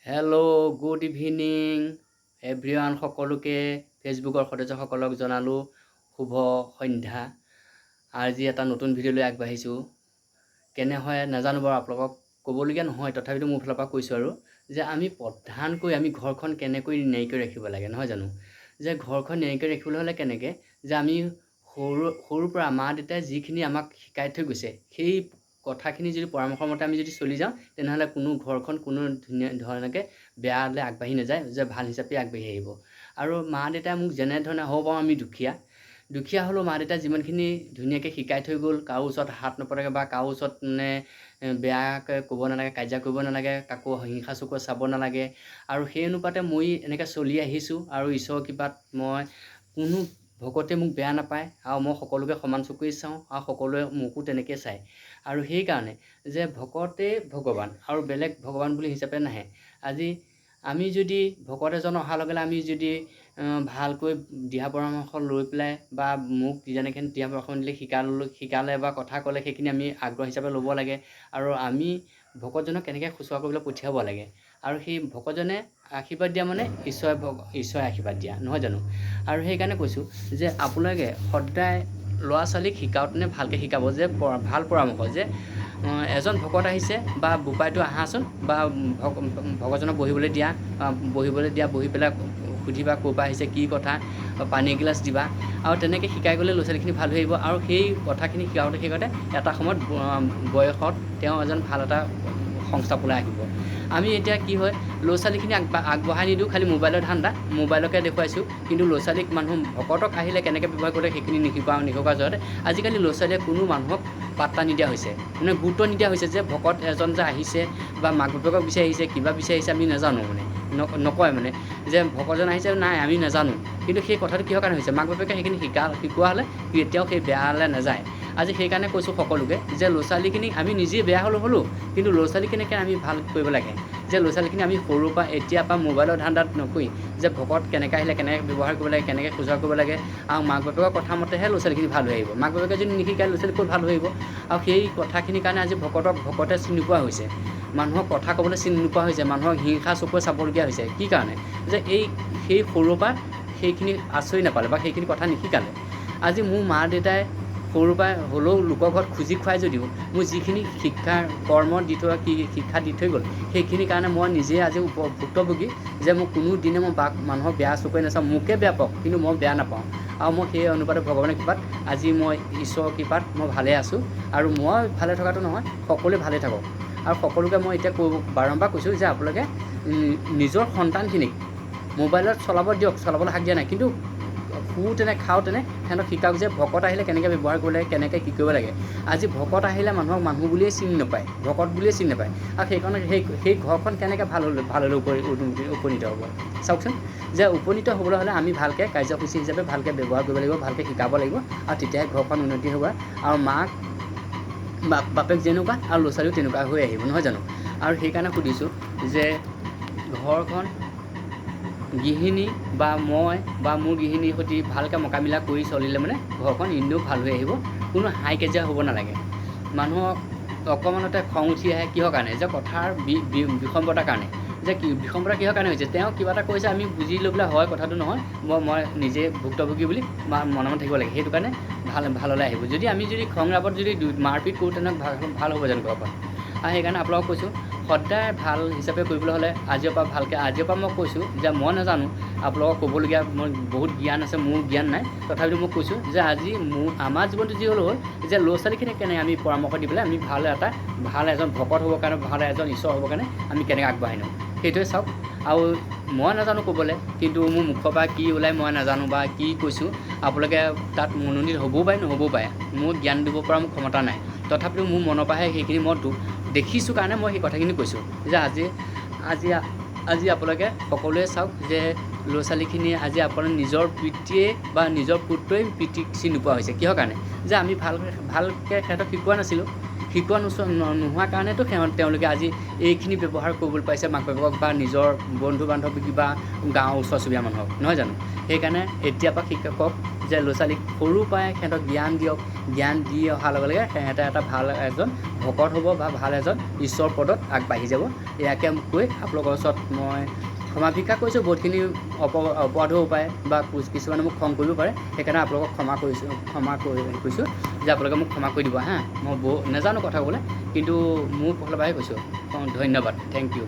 Hello' good evening everyone সকলোকে ফেচবুকৰ সদস্যসকলক জনালোঁ শুভ সন্ধ্যা। আজি এটা নতুন ভিডিঅ' লৈ আগবাঢ়িছোঁ। কেনে হয় নাজানো বাৰু, আপোনালোকক ক'বলগীয়া নহয়, তথাপিতো মোৰ ফালৰ পৰা কৈছোঁ আৰু যে আমি প্ৰধানকৈ আমি ঘৰখন কেনেকৈ নিয়াৰিকৈ ৰাখিব লাগে, নহয় জানো? যে ঘৰখন নিয়াৰিকৈ ৰাখিবলৈ হ'লে কেনেকৈ, যে আমি সৰুৰ পৰা মা দেউতাই যিখিনি আমাক শিকাই থৈ গৈছে সেই কথাখিনি যদি পৰামৰ্শ মতে আমি যদি চলি যাওঁ, তেনেহ'লে কোনো ঘৰখন কোনো ধৰণকে বেয়ালৈ আগবাঢ়ি নাযায়, যে ভাল হিচাপে আগবাঢ়ি আহিব। আৰু মা দেউতাই মোক যেনেধৰণে হ'ব পাৰোঁ, আমি দুখীয়া হ'লেও মা দেউতাই যিমানখিনি ধুনীয়াকৈ শিকাই থৈ গ'ল, কাৰো ওচৰত হাত নপতাকৈ বা কাৰো ওচৰত বেয়াকৈ ক'ব নালাগে, কাজিয়া কৰিব নালাগে, কাকো হিংসা চকুৰে চাব নালাগে। আৰু সেই অনুপাতে মই এনেকৈ চলি আহিছোঁ। আৰু ঈশ্বৰৰ কৃপাত মই কোনো ভকতে মোক বেয়া নাপায়, আৰু মই সকলোকে সমান চকুৰে চাওঁ, আৰু সকলোৱে মোকো তেনেকৈ চায়। আৰু সেইকাৰণে যে ভকতেই ভগৱান আৰু বেলেগ ভগৱান বুলি হিচাপে নাহে। আজি আমি যদি ভকত এজন অহাৰ লগে লগে আমি যদি ভালকৈ দিহা পৰামৰ্শ লৈ পেলাই বা মোক যেনেকৈ দিহা পৰামৰ্শ দিলে শিকালে বা কথা ক'লে সেইখিনি আমি আগ্ৰহ হিচাপে ল'ব লাগে। আৰু আমি ভকতজনক কেনেকৈ শুশ্ৰূষা কৰিবলৈ পঠিয়াব লাগে। আৰু সেই ভকতজনে আশীৰ্বাদ দিয়া মানে ঈশ্বৰে আশীৰ্বাদ দিয়া, নহয় জানো? আৰু সেইকাৰণে কৈছোঁ যে আপোনালোকে সদায় ল'ৰা ছোৱালীক শিকাওঁতেনে ভালকৈ শিকাব, যে ভাল পৰামৰ্শ যে এজন ভকত আহিছে বা বোপাইটো আহাচোন, বা ভকতজনক বহিবলৈ দিয়া, বহি পেলাই সুধিবা ক'ৰ পৰা আহিছে, কি কথা, পানী এগিলাচ দিবা। আৰু তেনেকৈ শিকাই গ'লে ল'ৰা ছোৱালীখিনি ভাল হৈ আহিব। আৰু সেই কথাখিনি শিকাওঁতে এটা সময়ত বয়সত তেওঁ এজন ভাল এটা সংস্থাপনলৈ আহিব। আমি এতিয়া কি হয়, ল'ৰা ছোৱালীখিনি আগবঢ়াই নিদিওঁ, খালি মোবাইলৰ ধান্দা, মোবাইলকে দেখুৱাইছোঁ। কিন্তু ল'ৰা ছোৱালীক ভকতক আহিলে কেনেকৈ ব্যৱহাৰ কৰে সেইখিনি নিশিকোৱাৰ জৰিয়তে আজিকালি ল'ৰা ছোৱালীয়ে কোনো মানুহক পাত্তা নিদিয়া হৈছে, মানে গুৰুত্ব নিদিয়া হৈছে। যে ভকত এজন যে আহিছে বা মাক বাপেকক বিচাৰি আহিছে, কিবা বিচাৰি আহিছে, আমি নাজানো, মানে নকয় মানে যে ভকতজন আহিছে, নাই আমি নাজানো। কিন্তু সেই কথাটো কিহৰ কাৰণে হৈছে, মাক বাপেকে সেইখিনি শিকোৱা হ'লে এতিয়াও সেই বেয়ালৈ নাযায়। আজি সেইকাৰণে কৈছোঁ সকলোকে যে ল'ৰা ছোৱালীখিনি আমি নিজে বেয়া হ'লোঁ, কিন্তু ল'ৰা ছোৱালীখিনিকে আমি ভাল কৰিব লাগে। যে ল'ৰা ছোৱালীখিনি আমি সৰুৰ পৰা এতিয়াৰ পৰা মোবাইলৰ ধান্দাত নকৰি যে ভকত কেনেকৈ আহিলে কেনেকৈ ব্যৱহাৰ কৰিব লাগে, কেনেকৈ শুশ্ৰূষা কৰিব লাগে, আৰু মাক বাপেকৰ কথা মতেহে ল'ৰা ছোৱালীখিনি ভাল হৈ আহিব। মাক বাপেকে যদি নিশিকায় ল'ৰা ছোৱালী ক'ত ভাল হৈ আহিব। আৰু সেই কথাখিনিৰ কাৰণে আজি ভকতে চিনি নোপোৱা হৈছে, মানুহক কথা ক'বলৈ চিনি নোপোৱা হৈছে, মানুহক হিংসা চকুৰে চাবলগীয়া হৈছে। কি কাৰণে, যে সেই সৰুৰ পৰা সেইখিনি আশ্ৰয় নাপালে বা সেইখিনি কথা নিশিকালে। আজি মোৰ মা দেউতাই সৰুৰ পৰা হ'লেও লোকৰ ঘৰত খুজি খুৱাই যদিও মোৰ যিখিনি কৰ্ম দি থোৱা শিক্ষা দি থৈ গ'ল, সেইখিনিৰ কাৰণে মই নিজে আজি ভুক্তভোগী। যে মোক কোনো দিনে মই মানুহক বেয়া চকুৰে নাচাওঁ, মোকে বেয়া পাওক কিন্তু মই বেয়া নাপাওঁ। আৰু মই সেই অনুপাতে ভগৱানৰ কৃপাত আজি মই ঈশ্বৰৰ কৃপাত মই ভালে আছোঁ। আৰু মই ভালে থকাটো নহয়, সকলোৱে ভালে থাকক। আৰু সকলোকে মই এতিয়া বাৰম্বাৰ কৈছোঁ যে আপোনালোকে নিজৰ সন্তানখিনিক মোবাইলত চলাবলৈ হাক দিয়া নাই, কিন্তু শুওঁতেনে খাওঁতেনে সিহঁতক শিকাওক যে ভকত আহিলে কেনেকৈ ব্যৱহাৰ কৰিব লাগে, কেনেকৈ কি কৰিব লাগে। আজি ভকত আহিলে মানুহক মানুহ বুলিয়ে চিনি নাপায়, ভকত বুলিয়ে চিনি নাপায়। আৰু সেইকাৰণে সেই ঘৰখন কেনেকৈ ভাললৈ উপনীত হ'ব চাওকচোন। যে উপনীত হ'বলৈ হ'লে আমি ভালকৈ কাৰ্যসূচী হিচাপে ভালকৈ ব্যৱহাৰ কৰিব লাগিব, ভালকৈ শিকাব লাগিব, আৰু তেতিয়াহে ঘৰখন উন্নতি হ'ব। আৰু মাক বাপেক যেনেকুৱা আৰু ল'ৰা ছোৱালীও তেনেকুৱা হৈ আহিব, নহয় জানো? আৰু সেইকাৰণে সুধিছোঁ যে ঘৰখন গৃহিণী বা মই বা মোৰ গৃহিণীৰ সৈতে ভালকৈ মোকামিলা কৰি চলিলে মানে ঘৰখন এনেও ভাল হৈ আহিব। কোনো হাই কাজিয়া হ'ব নালাগে। মানুহক অকণমানতে খং উঠি আহে কিহৰ কাৰণে, যে কথাৰ বিসম্বতাৰ কাৰণে। যে বিসম্বতা কিহৰ কাৰণে হৈছে, তেওঁ কিবা এটা কৈছে আমি বুজি লৈ পেলাই হয় কথাটো নহয়, মই নিজে ভুক্তভোগী বুলি মনে মনে থাকিব লাগে। সেইটো কাৰণে ভাললৈ আহিব। যদি আমি খং ৰাবত যদি মাৰপিট কৰোঁ, তেনেহ'লে ভাল হ'ব জানো ঘৰখন? আৰু সেইকাৰণে আপোনালোকক কৈছোঁ, সদায় ভাল হিচাপে কৰিবলৈ হ'লে আজিৰ পৰা মই কৈছোঁ যে মই নাজানো, আপোনালোকক ক'বলগীয়া মই বহুত জ্ঞান আছে, মোৰ জ্ঞান নাই। তথাপিতো মই কৈছোঁ যে আজি আমাৰ জীৱনটো যি হ'ল যে ল'ৰা ছোৱালীখিনিক কেনেকৈ আমি পৰামৰ্শ দি পেলাই আমি ভাল এজন ভকত হ'বৰ কাৰণে, ভাল এজন ঈশ্বৰ হ'বৰ কাৰণে আমি কেনেকৈ আগবাঢ়ি নিওঁ, সেইটোৱে চাওক। আৰু মই নাজানো ক'বলৈ, কিন্তু মোৰ মুখৰ পৰা কি ওলাই মই নাজানো, বা কি কৈছোঁ আপোনালোকে তাত মনোনীত হ'বও পাৰে নহ'বও পাৰে। মোৰ জ্ঞান দিব পৰা মোৰ ক্ষমতা নাই। তথাপিতো মোৰ মনৰ পৰাহে সেইখিনি মই দেখিছোঁ কাৰণে মই সেই কথাখিনি কৈছোঁ। যে আজি আপোনালোকে সকলোৱে চাওক যে ল'ৰা ছোৱালীখিনিয়ে আজি আপোনাৰ নিজৰ পিতৃয়ে বা নিজৰ পুত্ৰই পিতৃক চিনি নোপোৱা হৈছে। কিহৰ কাৰণে, যে আমি ভালকৈ সিহঁতক শিকোৱা নাছিলোঁ। শিকোৱা নোহোৱাৰ কাৰণেতো তেওঁলোকে আজি এইখিনি ব্যৱহাৰ কৰিবলৈ পাইছে মাক বাপেকক বা নিজৰ বন্ধু বান্ধৱী বা গাঁৱৰ ওচৰ চুবুৰীয়া মানুহক, নহয় জানো? সেইকাৰণে এতিয়াৰ পৰা শিক্ষকক যে ল'ৰা ছোৱালীক সৰুৰ পৰাই সিহঁতক জ্ঞান দিয়ক, জ্ঞান দি অহাৰ লগে লগে সিহঁতে এটা ভাল এজন ভকত হ'ব বা ভাল এজন ঈশ্বৰ পদত আগবাঢ়ি যাব। ইয়াকে কৈ আপোনালোকৰ ওচৰত মই ক্ষমা ভিক্ষা কৰিছোঁ। বহুতখিনি অপৰাধ হ'ব পাৰে বা কিছুমানে মোক খং কৰিব পাৰে, সেইকাৰণে আপোনালোকক ক্ষমা কৈছোঁ যে আপোনালোকে মোক ক্ষমা কৰি দিব হা। মই নাজানো কথা ক'বলৈ, কিন্তু মোৰ ফালৰ পৰাহে কৈছোঁ। ধন্যবাদ, থেংক ইউ।